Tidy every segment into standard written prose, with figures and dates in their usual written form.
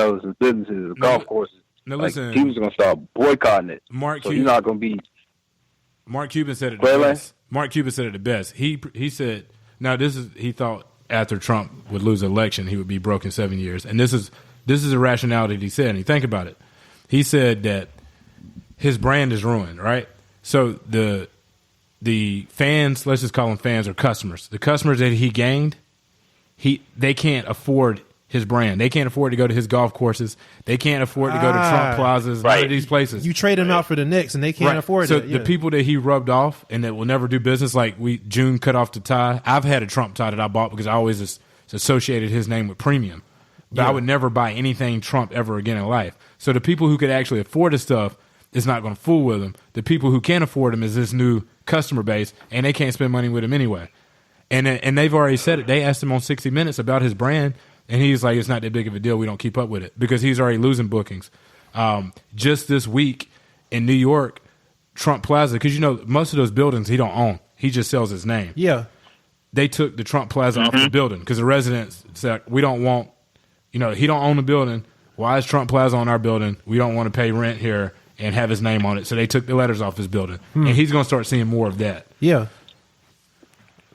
hotels, businesses, golf courses. No, listen. Teams are going to start boycotting it. He's not going to be. Mark Cuban said it the best. Mark Cuban said it the best. He said, now he thought after Trump would lose the election, he would be broke in 7 years. And this is a rationality that he said. And you think about it. He said that his brand is ruined, right? So the fans, let's just call them fans or customers. The customers that he gained, they can't afford his brand. They can't afford to go to his golf courses. They can't afford to go to Trump plazas, none of these places. You trade them out for the Knicks, and they can't afford it. So the people that he rubbed off and that will never do business, like June cut off the tie. I've had a Trump tie that I bought because I always associated his name with premium. But I would never buy anything Trump ever again in life. So the people who could actually afford his stuff is not going to fool with him. The people who can't afford him is this new customer base, and they can't spend money with him anyway. And they've already said it. They asked him on 60 Minutes about his brand, and he's like, it's not that big of a deal. We don't keep up with it because he's already losing bookings. Just this week in New York, Trump Plaza, because, most of those buildings he don't own. He just sells his name. Yeah. They took the Trump Plaza off the building because the residents said, we don't want, he don't own the building. Why is Trump Plaza on our building? We don't want to pay rent here and have his name on it. So they took the letters off his building. And he's going to start seeing more of that. Yeah.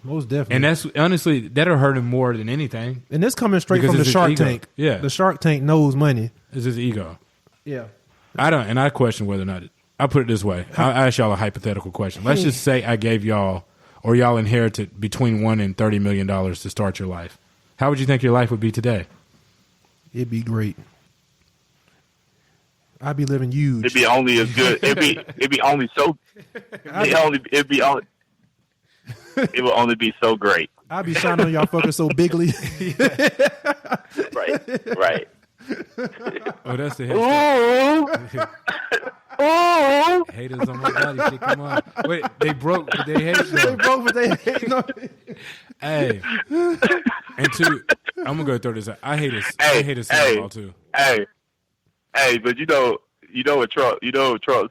Most definitely. And that's, honestly, that'll hurt him more than anything. And this coming straight from the Shark Tank. Yeah. The Shark Tank knows money. It's his ego. Yeah. I question whether or not, I'll put it this way. I'll ask y'all a hypothetical question. Let's just say I gave y'all, or y'all inherited between $1 and $30 million to start your life. How would you think your life would be today? It'd be great. I'd be living huge. It'd be only as good. It'd be only so. It will only be so great. I'd be shining on y'all fuckers so bigly. Right. Oh, that's the Ooh. Haters on my body shit. Come on. Wait, they broke, but they hate though. They broke, but they hate. No. Hey. And two, I'm gonna go throw this out. I hate his son-in-law too. Hey, but you know what Trump's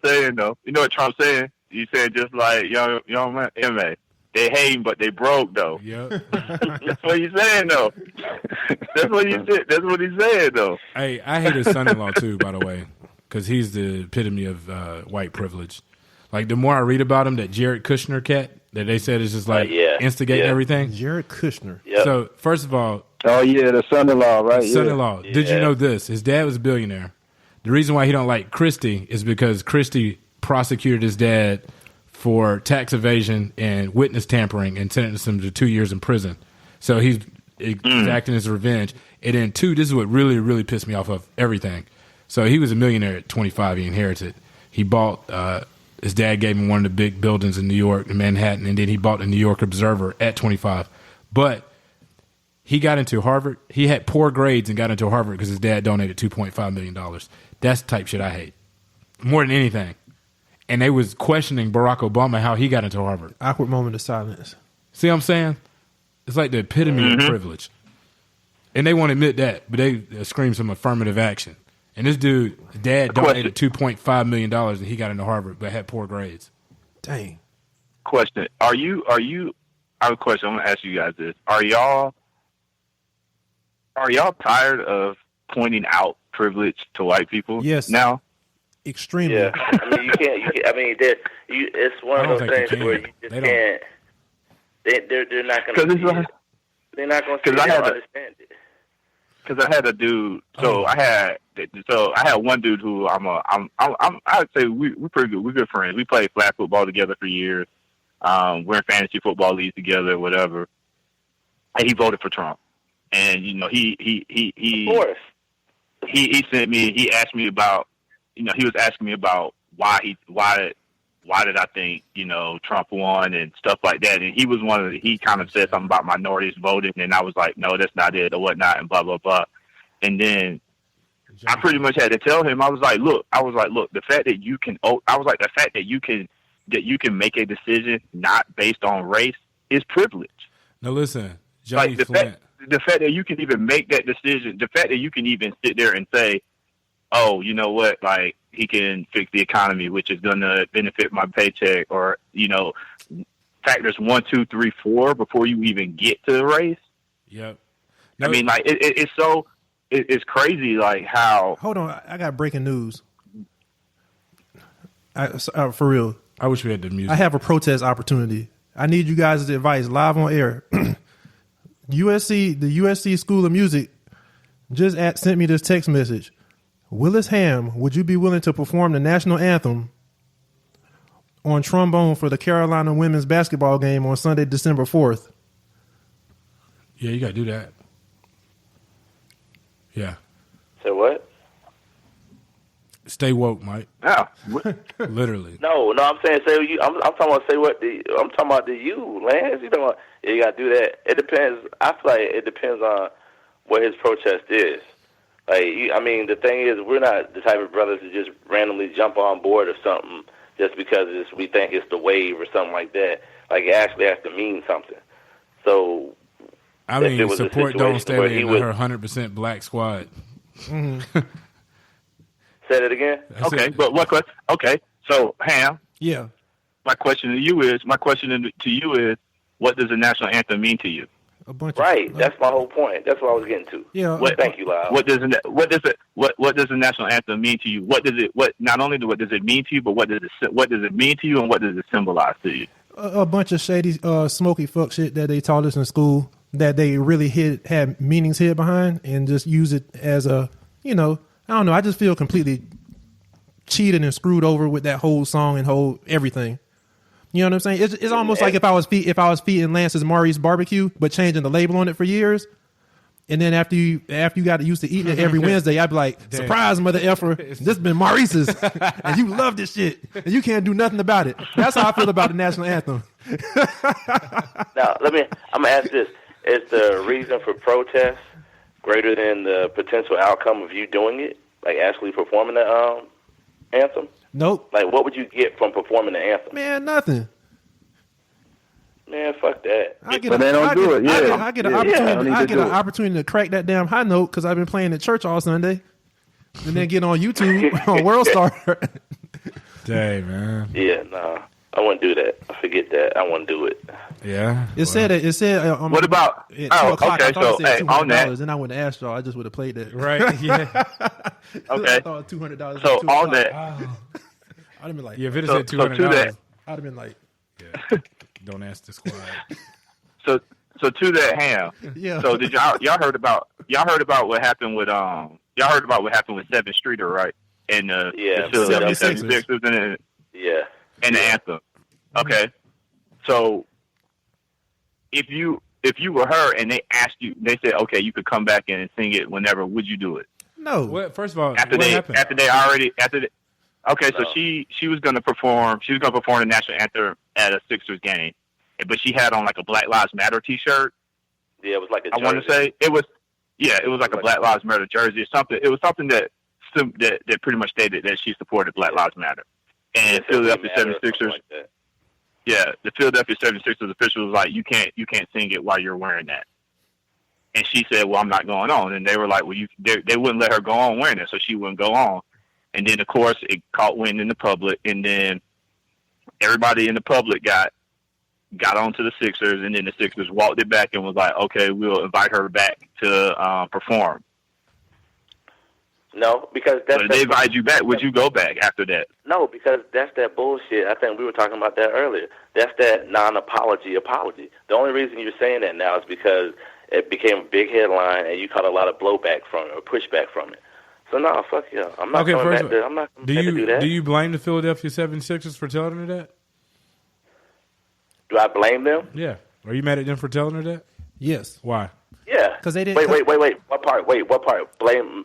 saying though. You know what Trump's saying? He's saying just like young man, MA. They hating, but they broke though. Yep. That's what he's saying though. That's what he's saying though. Hey, I hate his son-in-law too, by the way, because he's the epitome of white privilege. Like the more I read about him, that Jared Kushner cat that they said is just like instigating everything. Jared Kushner. Yep. So first of all, the son-in-law, right? Son-in-law. Yeah. Did you know this? His dad was a billionaire. The reason why he don't like Christie is because Christie prosecuted his dad for tax evasion and witness tampering and sentenced him to 2 years in prison. So he's exacting his revenge. And then two, this is what really, really pissed me off of everything. So he was a millionaire at 25. He inherited. He bought, his dad gave him one of the big buildings in New York, in Manhattan, and then he bought the New York Observer at 25. But he got into Harvard. He had poor grades and got into Harvard because his dad donated $2.5 million. That's the type shit I hate. More than anything. And they was questioning Barack Obama how he got into Harvard. Awkward moment of silence. See what I'm saying? It's like the epitome of privilege. And they won't admit that, but they scream some affirmative action. And this dude, dad donated $2.5 million and he got into Harvard but had poor grades. Dang. Question. I have a question. I'm going to ask you guys this. Are y'all tired of pointing out privilege to white people? Yes. Now? Extremely. Yeah, I mean, you can't. I mean, it's one of those things where you just can't. They're not going to. They're not going to understand it. Because I had a dude. So I had one dude who I would say we're pretty good. We're good friends. We played flag football together for years. We're in fantasy football leagues together, whatever. And he voted for Trump. And he of course. He sent me. He asked me about. He was asking me about why did I think, Trump won and stuff like that. And he was he kind of said something about minorities voting. And I was like, no, that's not it or whatnot and blah, blah, blah. And then I pretty much had to tell him, I was like, look, the fact that you can make a decision not based on race is privilege. Now listen, Johnny the Flint. fact that you can even make that decision, the fact that you can even sit there and say, oh, you know what, like, he can fix the economy, which is going to benefit my paycheck, or, factors 1, 2, 3, 4 before you even get to the race. Yep. I mean, like, it's so, it's crazy, like how. Hold on, I got breaking news. For real, I wish we had the music. I have a protest opportunity. I need you guys' advice live on air. The USC School of Music just sent me this text message. Willis Ham, would you be willing to perform the national anthem on trombone for the Carolina women's basketball game on Sunday, December 4th? Yeah, you got to do that. Yeah. So what? Stay woke, Mike. Yeah. Literally. No, I'm saying say you. I'm talking about say what I'm talking about you, Lance. You know, you got to do that. It depends. I feel like it depends on what his protest is. Like, I mean, the thing is, we're not the type of brothers to just randomly jump on board or something just because we think it's the wave or something like that. Like, it actually has to mean something. So, I mean, support Don't Staley and her 100% black squad. Mm-hmm. Say that again. Okay, but what question? Okay, so Ham. Yeah. My question to you is, what does the national anthem mean to you? A bunch. Right. That's my whole point. That's what I was getting to. Yeah. Thank you, Lyle. What does the national anthem mean to you? What does it mean to you, but what does it mean to you, and what does it symbolize to you? A bunch of shady, smoky fuck shit that they taught us in school that they really had meanings hid behind, and just use it as a, I don't know. I just feel completely cheated and screwed over with that whole song and whole everything. You know what I'm saying? It's almost like if I was feeding Lance's Maurice barbecue, but changing the label on it for years. And then after you got used to eating it every Wednesday, I'd be like, surprise, mother effer, this has been Maurice's. And you love this shit. And you can't do nothing about it. That's how I feel about the national anthem. Now, I'm going to ask this. Is the reason for protest greater than the potential outcome of you doing it? Like actually performing the anthem? Nope. Like, what would you get from performing the anthem? Man, nothing. Man, fuck that. I get an opportunity to crack that damn high note because I've been playing at church all Sunday, and then get on YouTube on World Star. Dang, man. Yeah, nah, I wouldn't do that. I forget that. I wouldn't do it. Yeah. It said. What about? Oh, okay. So, hey, on that, and I wouldn't ask y'all. I just would have played that. Right. Yeah. Okay. I thought $200. So on that, I'd have been like, yeah. If it said $200, I'd have been like, yeah. Don't ask the squad. So to that, Ham. Yeah. So did y'all heard about what happened with 7th Streeter, right? And the 76ers and the anthem. Okay. So if you were her and they asked you, they said, okay, you could come back and sing it whenever, would you do it? No. What, first of all, okay, so she was gonna perform the national anthem at a Sixers game, but she had on like a Black Lives Matter T-shirt. Yeah, it was like a jersey. I want to say it was like a Black Lives Matter jersey or something. It was something that pretty much stated that she supported Black Lives Matter. And Philadelphia 76ers. Yeah, the Philadelphia 76ers official was like, you can't sing it while you're wearing that. And she said, well, I'm not going on. And they were like, well, they wouldn't let her go on wearing it, so she wouldn't go on. And then, of course, it caught wind in the public, and then everybody in the public got onto the Sixers, and then the Sixers walked it back and was like, okay, we'll invite her back to perform. No, because that's... But if they invite you back, would you go back after that? No, because that's that bullshit. I think we were talking about that earlier. That's that non-apology apology. The only reason you're saying that now is because it became a big headline, and you caught a lot of blowback from it, or pushback from it. So no, fuck you. I'm not coming back there. I'm not going to do that. Do you blame the Philadelphia 76ers for telling her that? Do I blame them? Yeah. Are you mad at them for telling her that? Yes. Why? Yeah. Because they didn't. Wait. What part?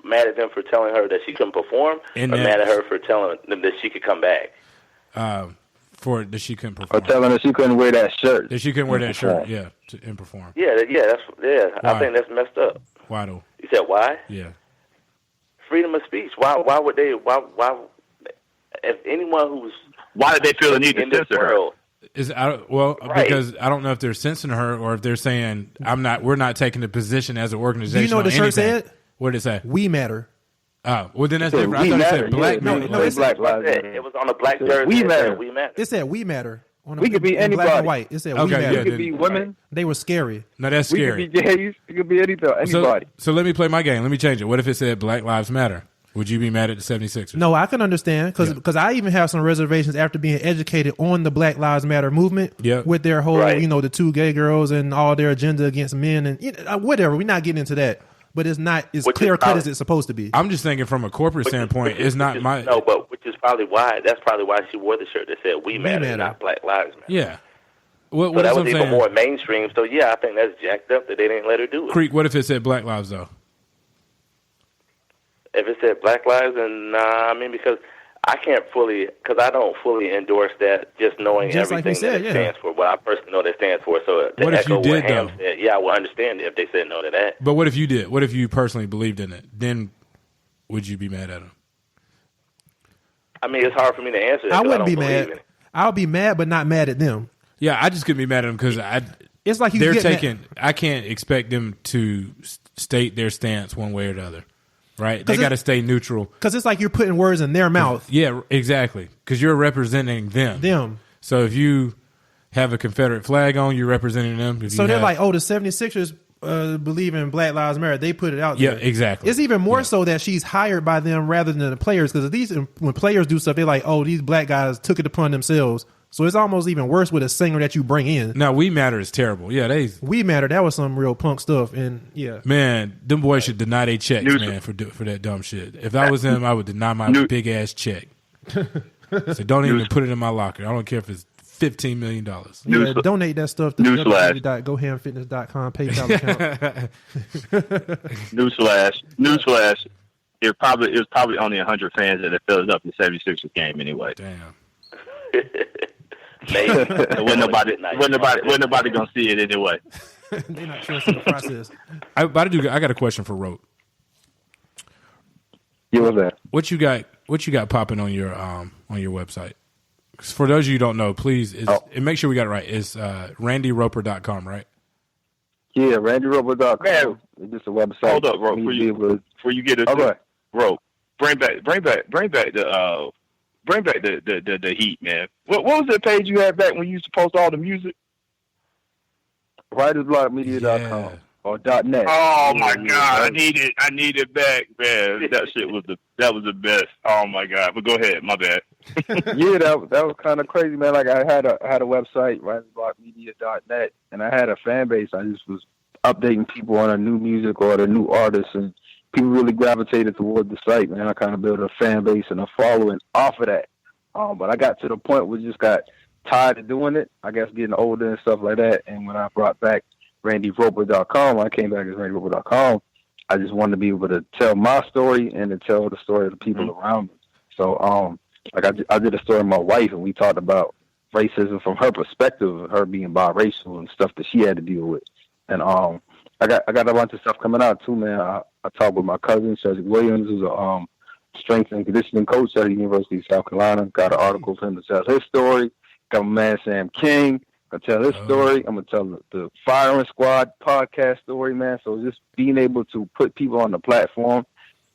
Mad at them for telling her that she couldn't perform, or mad at her for telling them that she could come back? For that she couldn't perform. Or telling her she couldn't wear that shirt. That she couldn't wear that shirt, yeah, and perform. Yeah. I think that's messed up. Why though? You said why? Yeah. Freedom of speech. Why would they? Why? If anyone who's why did they feel the need to censor her? Because I don't know if they're censoring her or if they're saying we're not taking a position as an organization. Do you know what the shirt said? What did it say? We matter. Oh, well then that's different. I thought it said black. No, it was Black Lives Matter. It was on the black jersey. We matter. It said we matter. We could be in black anybody. and white. It said Okay, we yeah, matter. We could be women. They were scary. No, that's We scary. could be gays. It could be anybody. So let me play my game. Let me change it. What if it said Black Lives Matter? Would you be mad at the 76ers? No, I can understand because I even have some reservations after being educated on the Black Lives Matter movement. Yeah. With their whole, Right. the two gay girls and all their agenda against men and whatever. We're not getting into that, but it's not as Which is clear cut probably- as it's supposed to be. I'm just thinking from a corporate standpoint. It's not my. No, but which is probably why. That's probably why she wore the shirt that said "We Matter," Matter. not Black Lives Matter. Yeah. What So that is was I'm even saying? more mainstream. So yeah, I think that's jacked up that they didn't let her do it. Creek. What if it said Black Lives though? If it said Black Lives, and because I can't fully, because I don't fully endorse that. Just knowing Just like everything we said, that it yeah. stands for, what I personally know that stands for. So to What if you echo did, what Ham though? said, yeah, I would understand it if they said no to that. But what if you did? What if you personally believed in it? Then would you be mad at them? I mean, it's hard for me to answer that. I 'cause wouldn't be don't believe in mad. it. I'll be mad, but not mad at them. Yeah, I just couldn't be mad at them because It's like you they're get mad- taking. I can't expect them to state their stance one way or the other. Right? They 'Cause got to stay neutral. because it's like you're putting words in their mouth. Yeah, exactly. Because you're representing them. Them. So if you have a Confederate flag on, you're representing them. If So you they're have- like, oh, the 76ers believe in Black Lives Matter. They put it out Yeah, there. exactly. It's even more so that she's hired by them rather than the players because when players do stuff, they're like, oh, these black guys took it upon themselves. So it's almost even worse with a singer that you bring in. Now, We Matter is terrible. Yeah, We Matter, that was some real punk stuff. And yeah. man, them boys should deny their checks, News- man, for that dumb shit. If I was them, I would deny my News- big ass check. So don't even put it in my locker. I don't care if it's $15 million. Yeah, donate that stuff to Newsflash. www.gohamfitness.com PayPal account. Newsflash. It was probably only 100 fans that filled up the 76ers game anyway. Damn. Maybe. When nobody gonna see it anyway. They're not trusting the process. I got a question for Rote. Yeah, what's that? What you got popping on your website? 'Cause for those of you who don't know, please and make sure we got it right. It's randyroper.com, right? Yeah, randyroper.com. It's just a website. Hold up, bro. Me to be able to- Before you get it, Okay. bro, bring back the heat, man. What was that page you had back when you used to post all the music? writersblockmedia.com Yeah. or .net. Oh my god, I need it back, man. That shit was the best. Oh my god. But go ahead, my bad. Yeah, that was kind of crazy, man. Like I had a website, writersblockmedia.net, and I had a fan base. I just was updating people on a new music or the new artists, and people really gravitated toward the site, man. I kind of built a fan base and a following off of that. But I got to the point where just got tired of doing it. I guess getting older and stuff like that. And when I brought back randyroper.com, I came back as randyroper.com. I just wanted to be able to tell my story and to tell the story of the people around me. So, like I did a story of my wife, and we talked about racism from her perspective, her being biracial and stuff that she had to deal with. And I got a bunch of stuff coming out too, man. I talked with my cousin, Cedric Williams, who's a strength and conditioning coach at the University of South Carolina. Got an article for him to tell his story. Got my man Sam King. I tell his story. I'm gonna tell the Firing Squad podcast story, man. So just being able to put people on the platform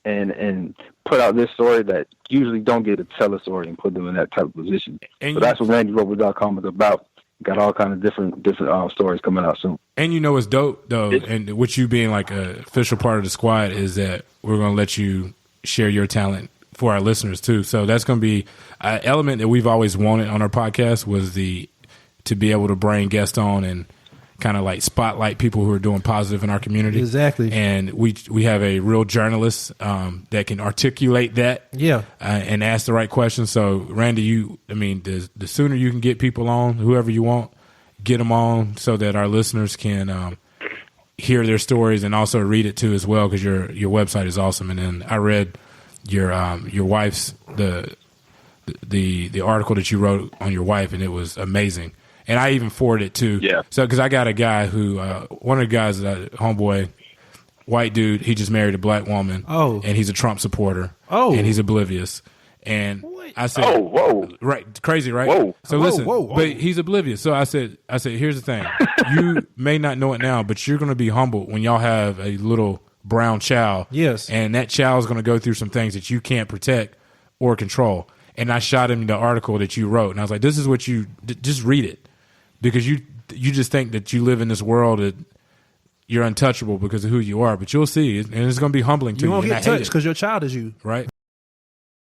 and put out this story that usually don't get to tell a story and put them in that type of position. And so that's what randyroper.com is about. Got all kinds of different stories coming out soon. And you know what's dope though, and with you being like an official part of the squad, is that we're gonna let you share your talent for our listeners too. So that's gonna be an element that we've always wanted on our podcast, was to be able to bring guests on and kind of like spotlight people who are doing positive in our community. Exactly. And we have a real journalist that can articulate that. Yeah. And ask the right questions. So Randy, the sooner you can get people on, whoever you want, get them on so that our listeners can hear their stories and also read it too as well, because your website is awesome. And then I read your wife's the article that you wrote on your wife, and it was amazing. And I even forwarded it too. Yeah. So because I got a guy who one of the guys, homeboy, white dude, he just married a black woman. Oh. And he's a Trump supporter. Oh. And he's oblivious. And I said, Oh, whoa. right, crazy, right? Whoa. So Whoa, listen, whoa, whoa. but he's oblivious. So I said, here's the thing: you may not know it now, but you're going to be humbled when y'all have a little brown child. Yes. And that child is going to go through some things that you can't protect or control. and I shot him the article that you wrote, and I was like, "This is what just read it," because you just think that you live in this world that you're untouchable because of who you are, but you'll see, and it's going to be humbling to you. You won't get touched because your child is you, right?